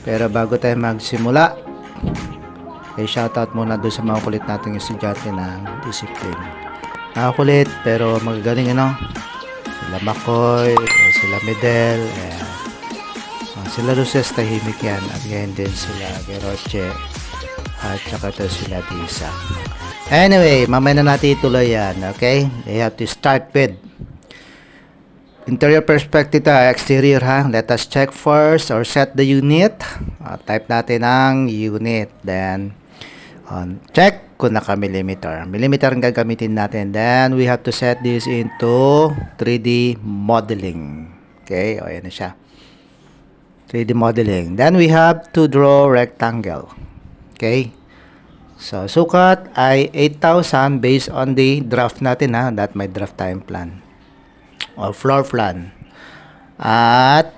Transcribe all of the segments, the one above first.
Pero bago tayo magsimula, shoutout muna doon sa mga kulit nating estudyante ng discipline. Nakakulit pero magagaling, sila Makoy, sila Medel, sila Luces tahimik yan, at ngayon din sila Geroche, at saka to sila Tisa. Anyway, mamaya na natin ituloy yan, okay? They have to start with interior perspective to exterior, ha. Let us check first or set the unit. Type natin ang unit. Then, check kung naka-millimeter. Millimeter ang gagamitin natin. Then, we have to set this into 3D modeling. Okay, o yan na siya. 3D modeling. Then, we have to draw rectangle. Okay. So, sukat ay 8,000 based on the draft natin, ha. That may draft time plan. O floor plan. At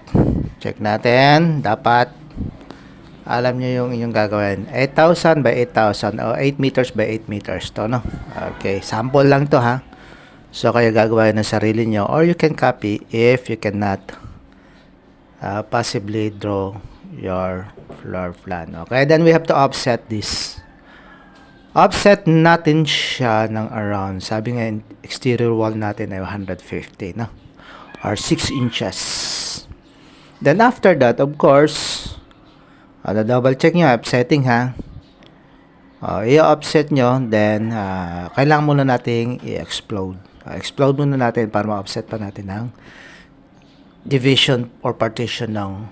check natin, dapat alam nyo yung inyong gagawin. 8,000 by 8,000 o 8 meters by 8 meters to, no? Okay, sample lang to, ha. So kayo gagawin ng sarili nyo, or you can copy if you cannot possibly draw your floor plan. Okay, then we have to offset this. Offset natin siya ng around, sabi nga exterior wall natin ay 150, no? Or 6 inches. Then after that, of course, double check nyo, offsetting, ha. I-offset nyo, then kailangan muna nating i-explode. Explode muna natin para ma-offset pa natin ng division or partition ng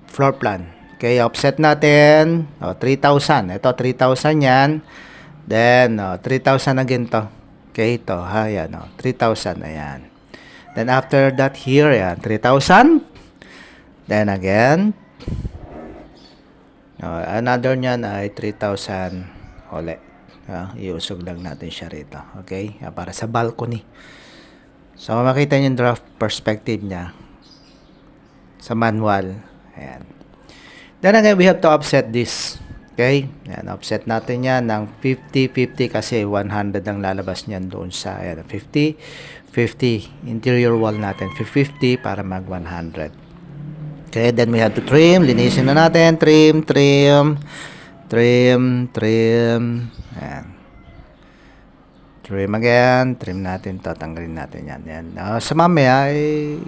floor plan. Okay, offset natin, 3,000. Ito, 3,000 yan. Then, 3,000 again to. Okay, ito, ha, yan, 3,000, ayan. Then, after that here, ayan, 3,000. Then, again, another nyan ay 3,000 ulit. Iusog lang natin siya rito. Okay, para sa balcony. So, makita nyo yung draft perspective niya sa manual. Ayan. Then again, we have to offset this. Okay? Yan, offset natin yan ng 50-50 kasi 100 ang lalabas niyan doon sa 50-50 interior wall natin. 50 para mag 100. Okay, then we have to trim. Linisin na natin. Trim. Ayan. Trim again. Trim natin to. Tanggalin natin yan. Sa mamaya,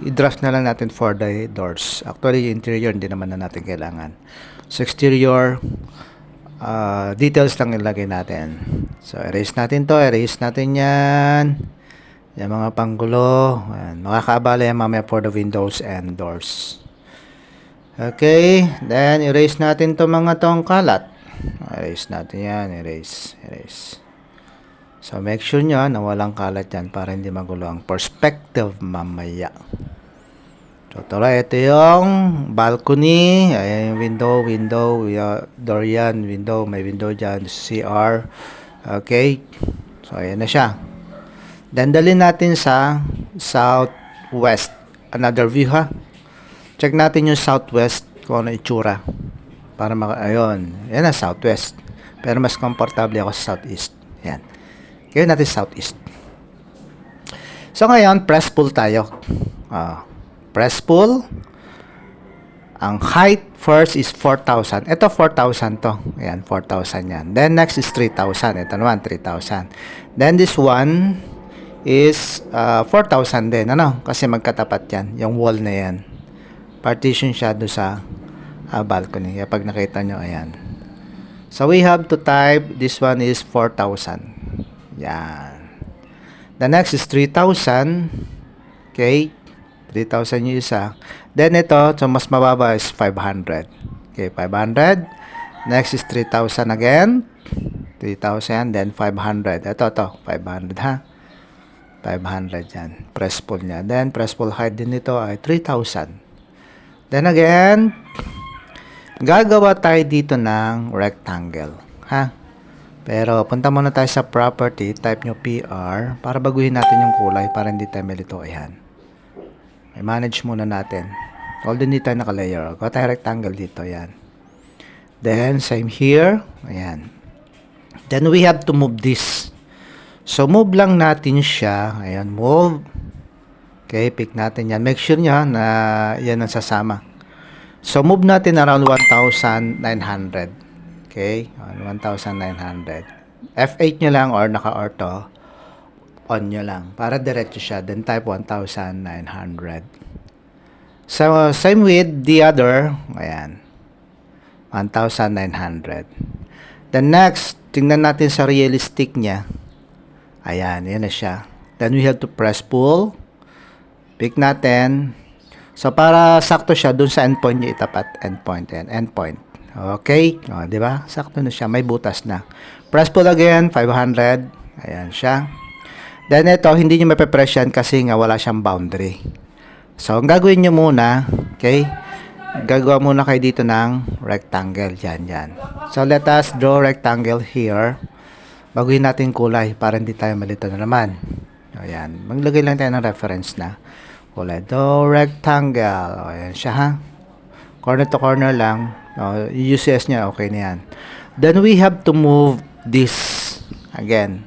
i-draft na lang natin for the doors. Actually, yung interior, hindi naman na natin kailangan. So, exterior, details lang ilagay natin. So, erase natin to. Erase natin yan. Yung mga panggulo. Ayan. Makakaabala yan mamaya for the windows and doors. Okay. Then, erase natin to mga tong kalat. Erase natin yan. Erase. So, make sure nyo na walang kalat yan para hindi magulo ang perspective mamaya. So, ito yung balcony. Ayan yung window, door yan, window, may window dyan, CR. Okay. So, ayan na siya. Then, dalhin natin sa southwest. Another view, ha. Check natin yung southwest kung ano itsura. Para ayun. Yan na, southwest. Pero mas komportable ako sa southeast. Yan. Gawin natin southeast. So, ngayon, press pull tayo. Press pull. Ang height first is 4,000. Ito, 4,000 to. Ayan, 4,000 yan. Then, next is 3,000. Ito naman, 3,000. Then, this one is 4,000 din. Kasi magkatapat yan. Yung wall na yan. Partition siya doon sa balcony. Kaya pag nakita nyo, ayan. So, we have to type, this one is 4,000. Yan. The next is 3,000. Okay. 3,000 yung isa. Then ito, so mas mababa is 500. Okay, 500. Next is 3,000 again. 3,000, then 500. Ito, 500, ha. 500 yan. Press pull niya. Then, press pull height din nito ay 3,000. Then again, gagawa tayo dito ng rectangle, ha. Pero, punta muna tayo sa property, type nyo PR, para baguhin natin yung kulay, para hindi tayo malito. Ayan. May manage muna natin. Although hindi tayo naka-layer. Gawa tayo rectangle dito. Ayan. Then, same here. Ayan. Then, we have to move this. So, move lang natin siya. Ayan, move. Okay, pick natin yan. Make sure nyo na yan ang sasama. So, move natin around 1,900. Okay, 1,900. F8 nyo lang or naka-ortho. On nyo lang. Para diretso siya. Then type 1,900. So, same with the other. Ayan. 1,900. The next, tingnan natin sa realistic niya. Ayan, yan na siya. Then we have to press pull. Pick natin. So, para sakto siya, dun sa endpoint niya itapat. Endpoint. Yan, endpoint. Okay? O, di ba? Sakto na siya. May butas na. Press pull again, 500. Ayan siya. Then ito, hindi nyo mape-press yan kasi nga wala siyang boundary. So, ang gagawin nyo muna, okay? Gagawa muna kayo dito ng rectangle. Yan. So, let us draw rectangle here. Baguhin natin kulay para hindi tayo malito na naman. Ayan. Maglagay lang tayo ng reference na kulay. Draw rectangle. Ayan siya ha. Corner to corner lang. UCS niya, okay na yan. Then, we have to move this again.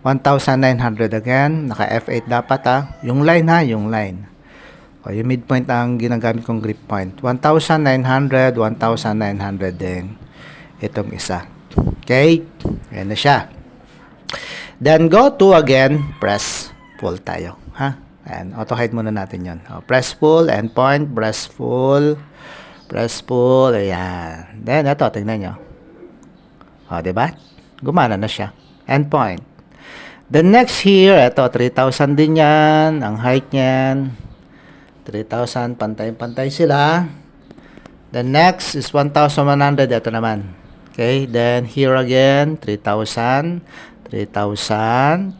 1,900 again. Naka F8 dapat ha. Yung line ha, yung line. Yung midpoint ang ginagamit kong grip point. 1,900, 1,900 din. Itong isa. Okay? Ayan na siya. Then, go to again, press pull tayo. Ha? Ayan, auto-hide muna natin yun. Press pull, endpoint, press pull, ayan. Then, ito, tingnan nyo. Diba? Gumana na siya. Endpoint. The next here, ito, 3,000 din yan. Ang height niyan. 3,000, pantay-pantay sila. The next is 1,100. Ito naman. Okay, then here again, 3,000. 3,000.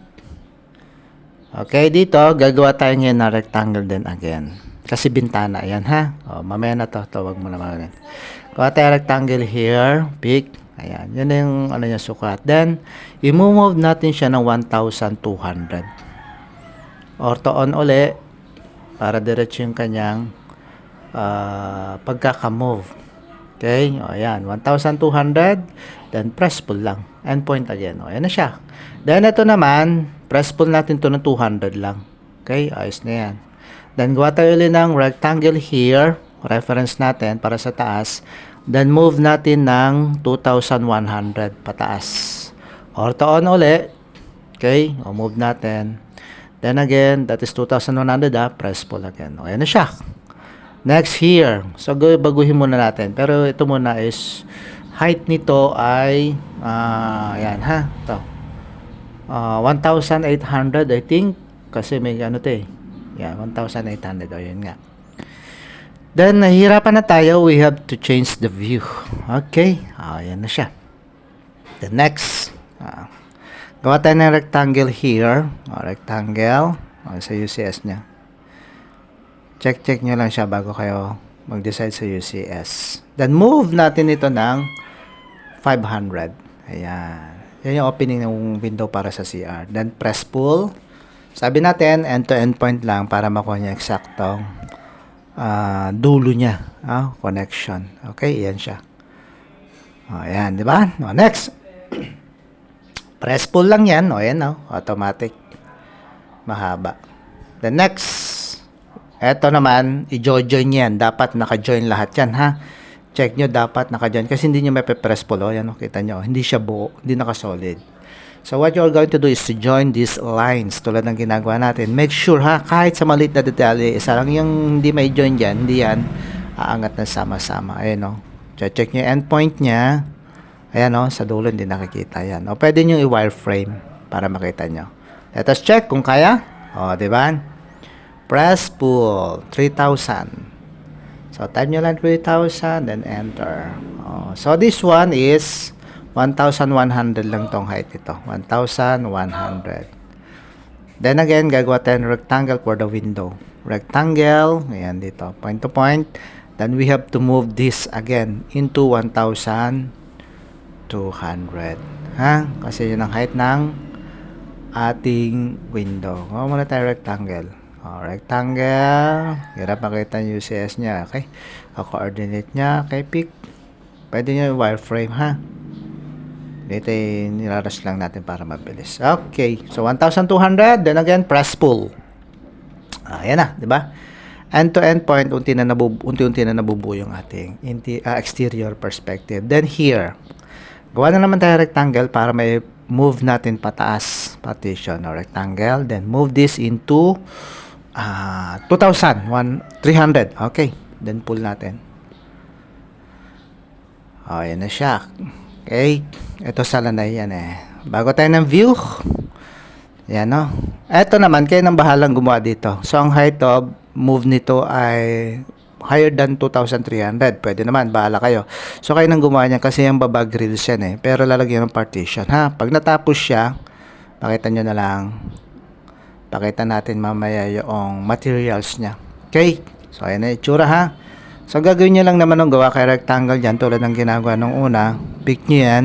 Okay, dito, gagawa tayo ngayon na rectangle din again. Kasi bintana, yan ha. Mamaya na to, wag mo naman. Gawa tayo rectangle here, pick. Ayan, yun yung ano niya, sukat. Then, i-move natin siya ng 1,200. Ortho on uli. Para diretso yung kanyang pagkaka-move. Okay? Ayan. 1,200. Then, press pull lang. Endpoint again. Ayan na siya. Then, ito naman, press pull natin to ng 200 lang. Okay? Ayos na yan. Then, gawa tayo ulit ng rectangle here. Reference natin para sa taas. Then, move natin ng 2,100 pataas. Ortho on ulit. Okay? O, move natin. Then again, that is 2,100 press pull again. Ayan na siya. Next here. So, baguhin muna natin. Pero ito muna is, height nito ay, ayan ha. Ito. 1,800 I think. Kasi may ano ito eh. Yan, 1,800. O, yun nga. Then, nahihirapan na tayo. We have to change the view. Okay. Ayan na siya. The next. Gawa tayo ng rectangle here. Rectangle. Sa UCS niya. Check nyo lang siya bago kayo mag-decide sa UCS. Then, move natin ito ng 500. Ayan. Yan yung opening ng window para sa CR. Then, press pull. Sabi natin, end-to-end point lang para makuha niya eksaktong dulo niya. Connection. Okay, yan siya. Ayan, di ba? Next. Press pull lang yan. Ayan, automatic. Mahaba. The next. Eto naman, i-join yan. Dapat naka-join lahat yan, ha? Check nyo, dapat naka-join. Kasi hindi nyo may press pull. Ayan, kita nyo. Hindi siya buo. Hindi naka-solid. So, what you're going to do is to join these lines. Tulad ng ginagawa natin. Make sure, ha? Kahit sa maliit na detalye, isa lang yung hindi may join dyan. Hindi yan aangat na sama-sama. Ayan, check nyo yung endpoint niya. Ayan, sa dulo hindi nakikita yan. Pwede nyo i-wireframe para makita nyo. Let us check kung kaya. Diba? Press pull. 3,000. So, type nyo lang 3,000, then enter. So, this one is 1,100 lang tong height ito. 1,100. Then again, gagawa tayo ng rectangle for the window. Rectangle. Ayan dito. Point to point. Then we have to move this again into 1,200. Kasi yun ang height ng ating window. Muna tayo rectangle. Rectangle. Hirap makita yung UCS niya. Okay. Coordinate niya. Okay, pick. Pwede nyo yung wireframe, ha? Dito nilaras lang natin para mabilis. Okay. So, 1,200. Then again, press pull. Ayan na, di ba? End-to-end point, unti-unti na nabubuo yung ating exterior perspective. Then here, gawa na naman tayo rectangle para may move natin pataas partition or rectangle. Then move this into 300. Okay. Then pull natin. Ayan na siya. Okay. Ito sa lanay yan eh. Bago tayo ng view. Yan no. Ito naman, kayo nang bahalang gumawa dito. So, ang height of move nito ay higher than 2,300. Pwede naman, bahala kayo. So, kayo nang gumawa niyan kasi yung baba grills yan eh. Pero lalagyan ng partition ha. Pag natapos siya, pakita nyo na lang. Pakita natin mamaya yung materials niya. Okay? So, ayan na itsura ha. So, gagawin nyo lang naman ng gawa kay rectangle dyan tulad ng ginagawa nung una. Pick nyo yan.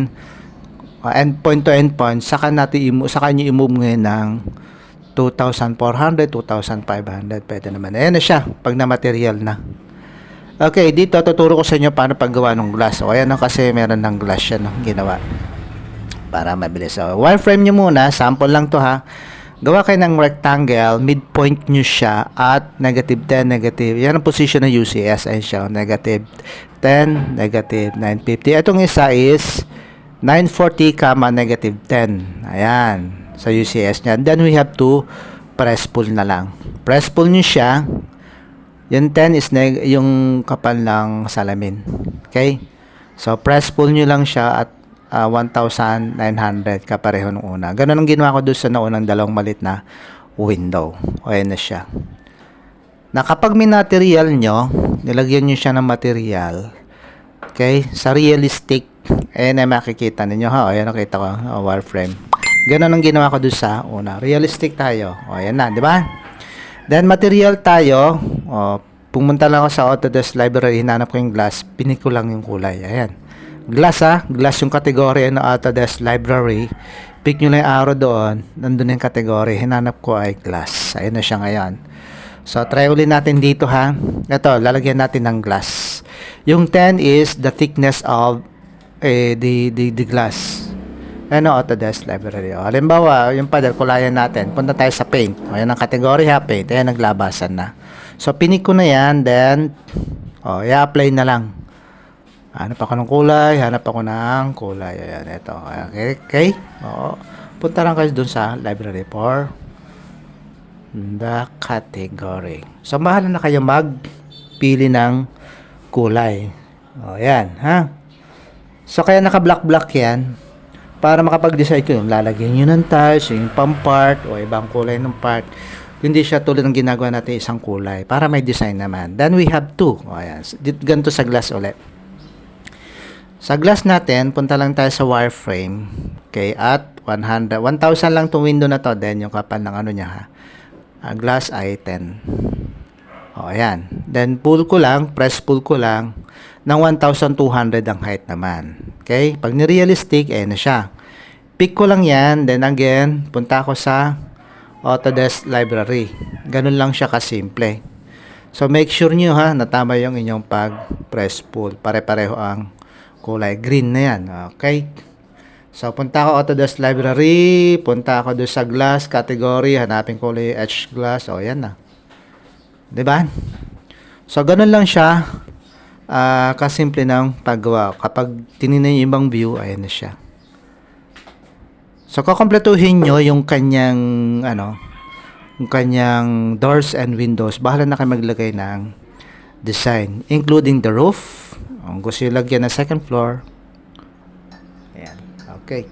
Endpoint to endpoint. Saka nyo i-move ngayon ng 2,400, 2,500. Pwede naman. Ayan na siya. Pag na material na. Okay, dito tuturo ko sa inyo paano paggawa ng glass. O, ayan no, kasi meron ng glass siya no, ginawa. Para mabilis. So, wireframe nyo muna. Sample lang to ha. Gawa kayo ng rectangle. Midpoint nyo siya at negative 10, negative. Yan ang position ng UCS. Ayan siya. Negative 10, negative 950. Itong isa is 940, negative 10. Ayan. Sa UCS niya. Then we have to press pull na lang. Press pull nyo siya. Yung 10 is yung kapal ng salamin. Okay? So, press pull nyo lang siya at 1,900 kapareho nung una. Ganun ang ginawa ko doon sa naunang dalawang malit na window. O, ayan na siya. Na kapag may material nyo, nilagyan nyo siya ng material. Okay? Sa realistic, ayan na makikita ninyo ha. O, ayan nakita ko. Wireframe. Ganun ang ginawa ko doon sa una. Realistic tayo. O, ayan na. Di ba? Then, material tayo. O, pumunta lang ako sa Autodesk Library. Hinanap ko yung glass. Pinik ko lang yung kulay. Ayan. Glass ha. Glass yung kategory ng Autodesk Library. Pick nyo lang yung arrow doon. Nandun yung kategory. Hinanap ko ay glass. Ayan na siya ngayon. So, try ulit natin dito ha. Ito, lalagyan natin ng glass. Yung 10 is the thickness of the glass. Ano, Autodesk Library. O, halimbawa, yung pader, kulayan natin. Punta tayo sa paint. O, yan ang category ha, paint. Ayan, naglabasan na. So, pinik ko na yan. Then, i-apply na lang. Hanap ako ng kulay. Hanap ako ng kulay. Ayan, ito. Okay, okay. O, punta lang kayo dun sa library for the category. So, bahala na kayo magpili ng kulay. O, yan, ha? So, kaya naka-block-block yan para makapag-decide ko yung lalagyan nyo ng tiles, yung pang-part o ibang kulay ng part. Hindi siya tulad ng ginagawa natin isang kulay para may design naman. Then, we have two. O, yan. Ganito sa glass ulit. Sa glass natin, punta lang tayo sa wireframe. Okay, at 1,000 lang itong window na to. Then, yung kapal ng ano niya ha. Glass ay 10. O, ayan. Then, pull ko lang, press pull ko lang ng 1,200 ang height naman. Okay? Pag ni-realistic, ayan na siya. Pick ko lang yan. Then, again, punta ako sa Autodesk Library. Ganun lang siya kasimple. So, make sure nyo ha, na tama yung inyong pag-press pull. Pare-pareho ang kulay. Green na yan. Okay? So, punta ako Autodesk Library. Punta ako doon sa glass category. Hanapin ko ulit etched glass. O, yan na. Diba? So, ganun lang siya. Kasimple ng paggawa. Kapag tinignan yung ibang view, ayan na siya. So, kukompletuhin nyo yung kanyang, yung kanyang doors and windows. Bahala na kayo maglagay ng design. Including the roof. Kung gusto yung lagyan ng second floor. Ayan. Okay.